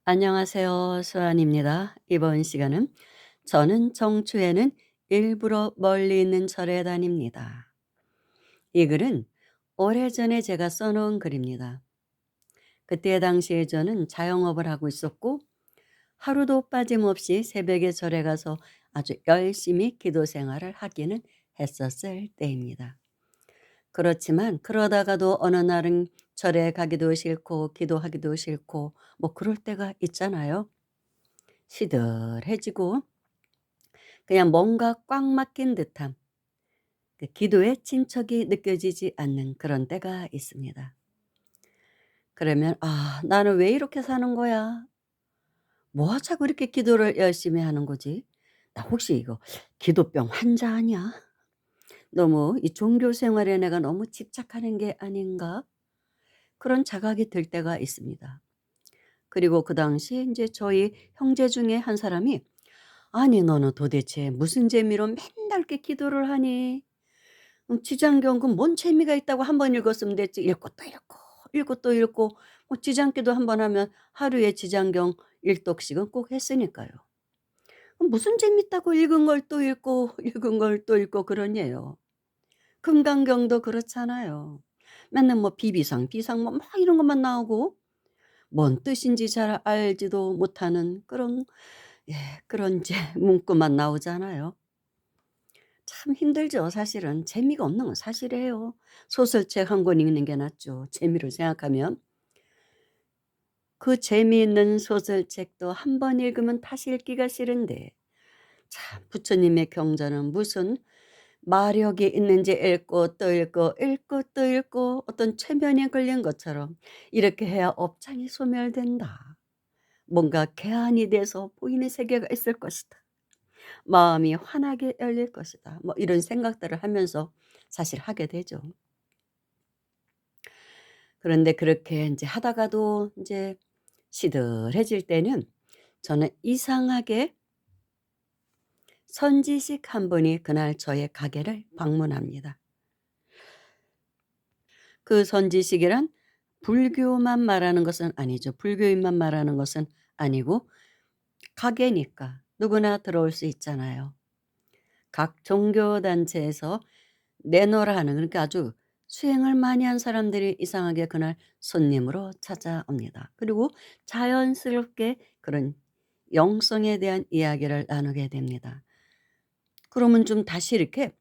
안녕하세요. 수아입니다. 이번 시간은 저는 정초에는 일부러 멀리 있는 절에 다닙니다. 이 글은 오래전에 제가 써놓은 글입니다. 그때 당시에 저는 자영업을 하고 있었고 하루도 빠짐없이 새벽에 절에 가서 아주 열심히 기도 생활을 하기는 했었을 때입니다. 그렇지만 그러다가도 어느 날은 절에 가기도 싫고 기도하기도 싫고 뭐 그럴 때가 있잖아요. 시들해지고 그냥 뭔가 꽉 막힌 듯함, 그 기도에 친척이 느껴지지 않는 그런 때가 있습니다. 그러면 '아 나는 왜 이렇게 사는 거야? 뭐 자꾸 이렇게 기도를 열심히 하는 거지? 나 혹시 이거 기도병 환자 아니야? 너무 이 종교 생활에 내가 너무 집착하는 게 아닌가?' 그런 자각이 들 때가 있습니다. 그리고 그 당시 이제 저희 형제 중에 한 사람이 "아니 너는 도대체 무슨 재미로 맨날 이렇게 기도를 하니? 지장경 그 뭔 재미가 있다고 한 번 읽었으면 됐지." 읽고 또 읽고 읽고 또 읽고 뭐 지장기도 한 번 하면 하루에 지장경 1독씩은 꼭 했으니까요. 무슨 재밌다고 읽은 걸 또 읽고 읽은 걸 또 읽고 그러냐요. 금강경도 그렇잖아요. 맨날 뭐 비비상, 비상 뭐 막 이런 것만 나오고 뭔 뜻인지 잘 알지도 못하는 그런 예 그런 이제 문구만 나오잖아요. 참 힘들죠 사실은. 재미가 없는 건 사실이에요. 소설책 한 권 읽는 게 낫죠 재미를 생각하면. 그 재미있는 소설책도 한 번 읽으면 다시 읽기가 싫은데 참 부처님의 경전은 무슨 마력이 있는지 읽고 또 읽고 읽고 또 읽고 어떤 최면에 걸린 것처럼 "이렇게 해야 업장이 소멸된다. 뭔가 개안이 돼서 보이는 세계가 있을 것이다. 마음이 환하게 열릴 것이다." 뭐 이런 생각들을 하면서 사실 하게 되죠. 그런데 그렇게 인제 하다가도 인제 시들해질 때는 저는 이상하게 선지식 한 분이 그날 저의 가게를 방문합니다. 그 선지식이란 불교만 말하는 것은 아니죠. 불교인만 말하는 것은 아니고 가게니까 누구나 들어올 수 있잖아요. 각 종교 단체에서 내노라 하는 그러니까 아주 수행을 많이 한 사람들이 이상하게 그날 손님으로 찾아옵니다. 그리고 자연스럽게 그런 영성에 대한 이야기를 나누게 됩니다. 그러면 좀 다시 이렇게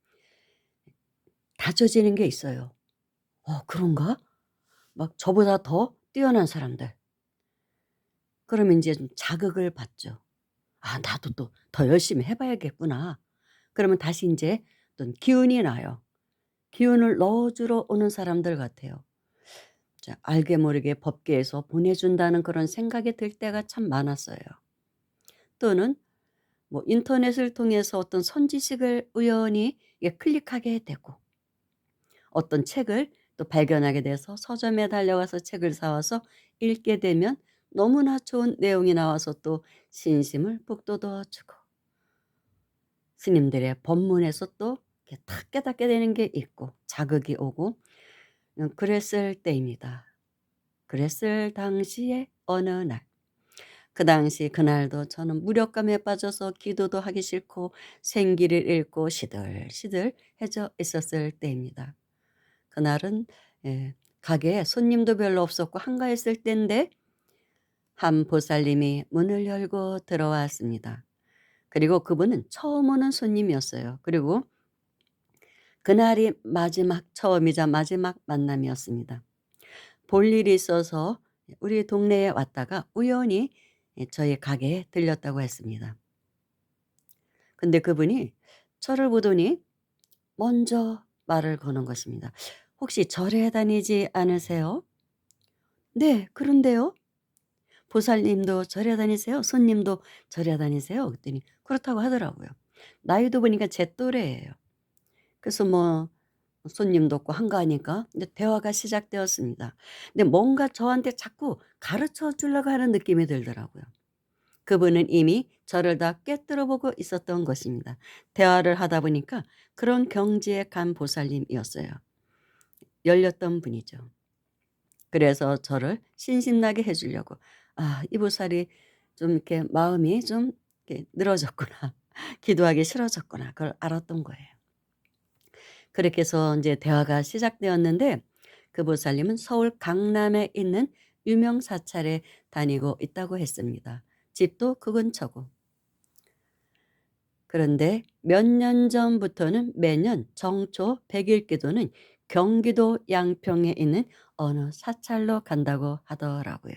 다져지는 게 있어요. '어 그런가?' 막 저보다 더 뛰어난 사람들. 그러면 인제 좀 자극을 받죠. '아 나도 또 더 열심히 해 봐야겠구나.' 그러면 다시 인제 어떤 기운이 나요. 기운을 넣어 주러 오는 사람들 같아요. 자 알게 모르게 법계에서 보내준다는 그런 생각이 들 때가 참 많았어요. 또는 뭐 인터넷을 통해서 어떤 선지식을 우연히 예 클릭하게 되고 어떤 책을 또 발견하게 돼서 서점에 달려가서 책을 사 와서 읽게 되면 너무나 좋은 내용이 나와서 또 신심을 북돋워 주고 스님들의 법문에서 또 이렇게 탁 깨닫게 되는 게 있고 자극이 오고 그랬을 때입니다. 그랬을 당시에 어느 날 그 당시 그날도 저는 무력감에 빠져서 기도도 하기 싫고 생기를 잃고 시들시들해져 있었을 때입니다. 그날은 예 가게에 손님도 별로 없었고 한가했을 때인데 한 보살님이 문을 열고 들어왔습니다. 그리고 그분은 처음 오는 손님이었어요. 그리고 그날이 마지막 처음이자 마지막 만남이었습니다. 볼 일이 있어서 우리 동네에 왔다가 우연히 예 저희 가게에 들렸다고 했습니다. 근데 그분이 저를 보더니 먼저 말을 거는 것입니다. "혹시 절에 다니지 않으세요?" "네. 그런데요?" "보살님도 절에 다니세요? 손님도 절에 다니세요?" 그랬더니 그렇다고 하더라고요. 나이도 보니까 제 또래예요. 그래서 뭐 손님도 없고 한가하니까 이제 대화가 시작되었습니다. 근데 뭔가 저한테 자꾸 가르쳐 주려고 하는 느낌이 들더라고요. 그분은 이미 저를 다 꿰뚫어 보고 있었던 것입니다. 대화를 하다 보니까 그런 경지에 간 보살님이었어요. 열렸던 분이죠. 그래서 저를 신신나게 해 주려고 '아 이 보살이 좀 이렇게 마음이 좀 이렇게 늘어졌구나. 기도하기 싫어졌구나.' 그걸 알았던 거예요. 그렇게 해서 인제 대화가 시작되었는데 그 보살님은 서울 강남에 있는 유명 사찰에 다니고 있다고 했습니다. 집도 그 근처고. 그런데 몇 년 전부터는 매년 정초 100일 기도는 경기도 양평에 있는 어느 사찰로 간다고 하더라고요.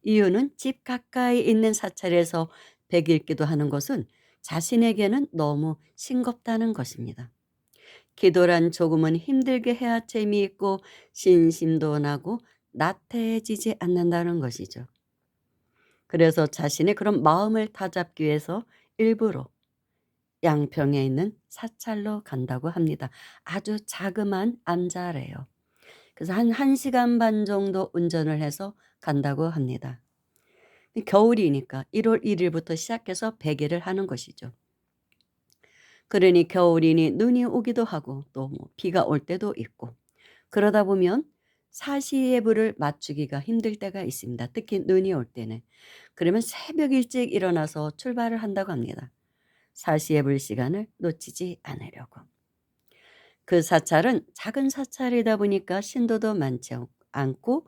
이유는 집 가까이 있는 사찰에서 100일 기도하는 것은 자신에게는 너무 싱겁다는 것입니다. 기도란 조금은 힘들게 해야 재미있고 신심도 나고 나태해지지 않는다는 것이죠. 그래서 자신의 그런 마음을 다잡기 위해서 일부러 양평에 있는 사찰로 간다고 합니다. 아주 자그마한 암자래요. 그래서 한 1시간 반 정도 운전을 해서 간다고 합니다. 겨울이니까 1월 1 일부터 시작해서 100 일을 하는 것이죠. 그러니 겨울이니 눈이 오기도 하고 또 뭐 비가 올 때도 있고 그러다 보면 사시예불을 맞추기가 힘들 때가 있습니다. 특히 눈이 올 때는. 그러면 새벽 일찍 일어나서 출발을 한다고 합니다. 사시예불 시간을 놓치지 않으려고. 그 사찰은 작은 사찰이다 보니까 신도도 많지 않고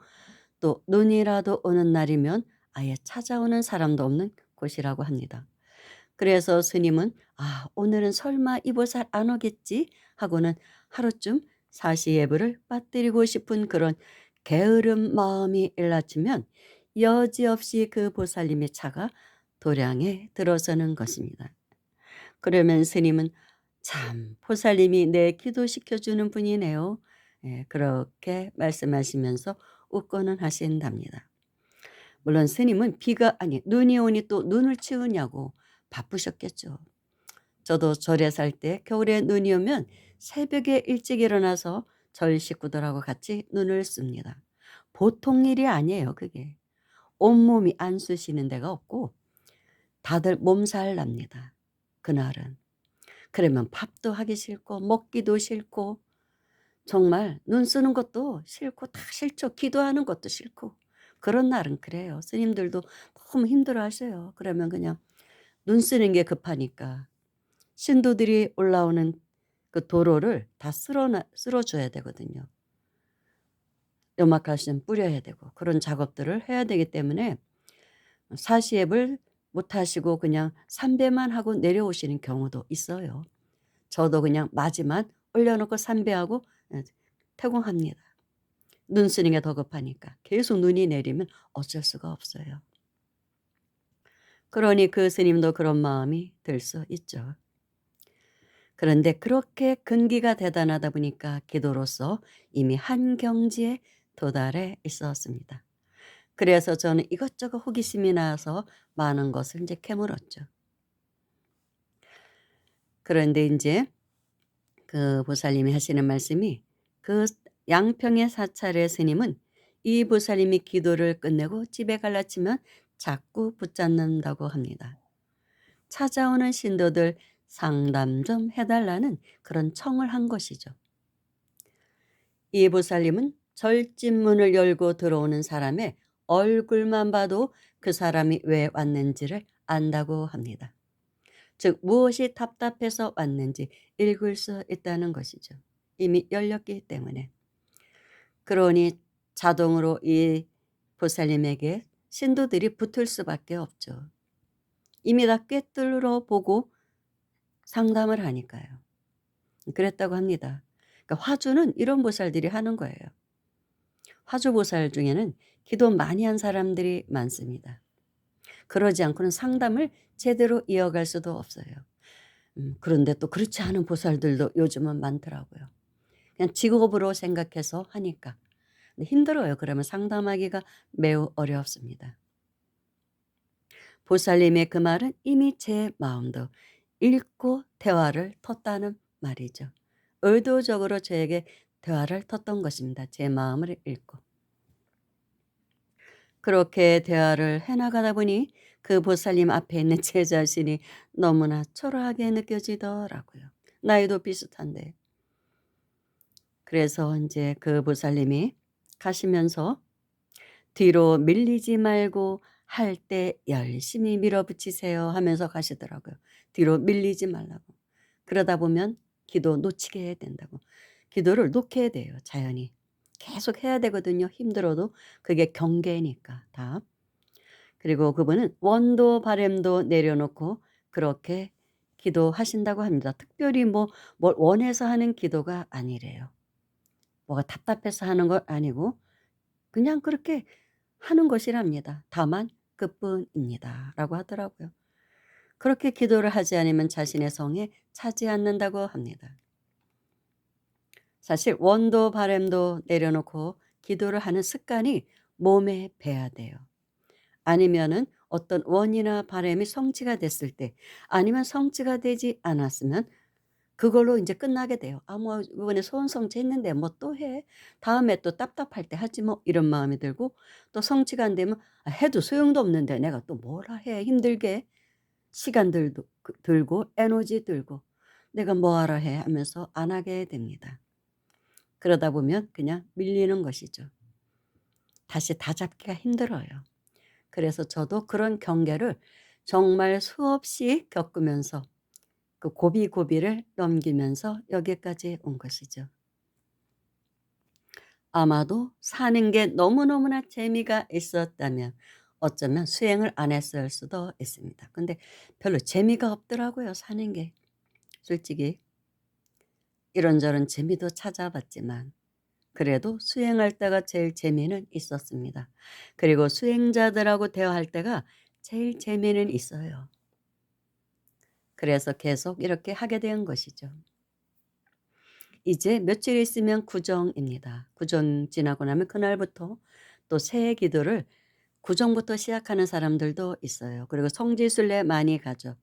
또 눈이라도 오는 날이면 아예 찾아오는 사람도 없는 곳이라고 합니다. 그래서 스님은 '아 오늘은 설마 이 보살 안 오겠지?' 하고는 하루쯤 사시예불을 빠뜨리고 싶은 그런 게으름 마음이 일라치면 여지없이 그 보살님의 차가 도량에 들어서는 것입니다. 그러면 스님은 "참 보살님이 내 기도시켜 주는 분이네요." 예 그렇게 말씀하시면서 웃고는 하신답니다. 물론 스님은 비가 아니 눈이 오니 또 눈을 치우냐고 바쁘셨겠죠. 저도 절에 살 때 겨울에 눈이 오면 새벽에 일찍 일어나서 절 식구들하고 같이 눈을 씁니다. 보통 일이 아니에요 그게. 온몸이 안 쑤시는 데가 없고 다들 몸살 납니다 그날은. 그러면 밥도 하기 싫고 먹기도 싫고 정말 눈 쓰는 것도 싫고 다 싫죠. 기도하는 것도 싫고. 그런 날은 그래요. 스님들도 너무 힘들어하셔요. 그러면 그냥 눈 쓰는 게 급하니까 신도들이 올라오는 그 도로를 다 쓸어 줘야 되거든요. 요막칼슘 뿌려야 되고 그런 작업들을 해야 되기 때문에 사시앱을 못 하시고 그냥 삼배만 하고 내려오시는 경우도 있어요. 저도 그냥 맞이만 올려 놓고 삼배하고 예 퇴공합니다. 눈 쓰는 게 더 급하니까. 계속 눈이 내리면 어쩔 수가 없어요. 그러니 그 스님도 그런 마음이 들 수 있죠. 그런데 그렇게 근기가 대단하다 보니까 기도로서 이미 한경지에 도달해 있었습니다. 그래서 저는 이것저것 호기심이 나서 많은 것을 이제 캐물었죠. 그런데 이제 그 보살님이 하시는 말씀이 그 양평의 사찰의 스님은 이 보살님이 기도를 끝내고 집에 갈라치면 자꾸 붙잡는다고 합니다. 찾아오는 신도들 상담 좀 해달라는 그런 청을 한 것이죠. 이 보살님은 절집문을 열고 들어오는 사람의 얼굴만 봐도 그 사람이 왜 왔는지를 안다고 합니다. 즉 무엇이 답답해서 왔는지 읽을 수 있다는 것이죠. 이미 열렸기 때문에. 그러니 자동으로 이 보살님에게 신도들이 붙을 수밖에 없죠. 이미 다 꿰뚫어 보고 상담을 하니까요. 그랬다고 합니다. 그러니까 화주는 이런 보살들이 하는 거예요. 화주 보살 중에는 기도 많이 한 사람들이 많습니다. 그러지 않고는 상담을 제대로 이어갈 수도 없어요. 그런데 또 그렇지 않은 보살들도 요즘은 많더라고요. 그냥 직업으로 생각해서 하니까. 근데 힘들어요. 그러면 상담하기가 매우 어렵습니다. 보살님의 그 말은 이미 제 마음도 읽고 대화를 텄다는 말이죠. 의도적으로 저에게 대화를 텄던 것입니다. 제 마음을 읽고. 그렇게 대화를 해나가다 보니 그 보살님 앞에 있는 제 자신이 너무나 초라하게 느껴지더라고요. 나이도 비슷한데. 그래서 이제 그 보살님이 가시면서 뒤로 밀리지 말고 할 때 열심히 밀어붙이세요 하면서 가시더라고요. 뒤로 밀리지 말라고. 그러다 보면 기도 놓치게 된다고. 기도를 놓게 돼요, 자연히. 계속 해야 되거든요, 힘들어도. 그게 경계니까 다. 그리고 그분은 원도 바램도 내려놓고 그렇게 기도하신다고 합니다. 특별히 뭘 원해서 하는 기도가 아니래요. 뭐가 답답해서 하는 건 아니고 그냥 그렇게 하는 것이랍니다. 다만 그뿐입니다. 라고 하더라고요. 그렇게 기도를 하지 않으면 자신의 성에 차지 않는다고 합니다. 사실 원도 바램도 내려놓고 기도를 하는 습관이 몸에 배야 돼요. 아니면은 어떤 원이나 바램이 성취가 됐을 때 아니면 성취가 되지 않았으면 그걸로 이제 끝나게 돼요. '아 뭐 이번에 소원 성취했는데 뭐 또 해. 다음에 또 답답할 때 하지 뭐.' 이런 마음이 들고 또 성취가 안 되면 '아 해도 소용도 없는데 내가 또 뭐라 해 힘들게.' 시간 들고 에너지 들고 '내가 뭐하러 해.' 하면서 안 하게 됩니다. 그러다 보면 그냥 밀리는 것이죠. 다시 다잡기가 힘들어요. 그래서 저도 그런 경계를 정말 수없이 겪으면서 그 고비고비를 넘기면서 여기까지 온 것이죠. 아마도 사는 게 너무너무나 재미가 있었다면 어쩌면 수행을 안 했을 수도 있습니다. 근데 별로 재미가 없더라고요, 사는 게. 솔직히 이런저런 재미도 찾아봤지만 그래도 수행할 때가 제일 재미는 있었습니다. 그리고 수행자들하고 대화할 때가 제일 재미는 있어요. 그래서 계속 이렇게 하게 된 것이죠. 이제 며칠 있으면 구정입니다. 구정 지나고 나면 그날부터 또 새해 기도를 구정부터 시작하는 사람들도 있어요. 그리고 성지순례 많이 가죠.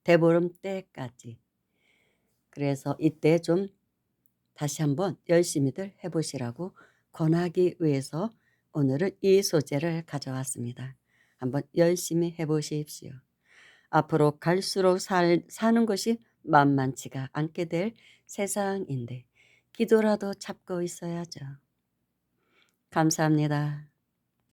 대보름 때까지. 그래서 이때 좀 다시 한번 열심히들 해보시라고 권하기 위해서 오늘은 이 소재를 가져왔습니다. 한번 열심히 해보십시오. 앞으로 갈수록 사는 것이 만만치가 않게 될 세상인데 기도라도 잡고 있어야죠. 감사합니다.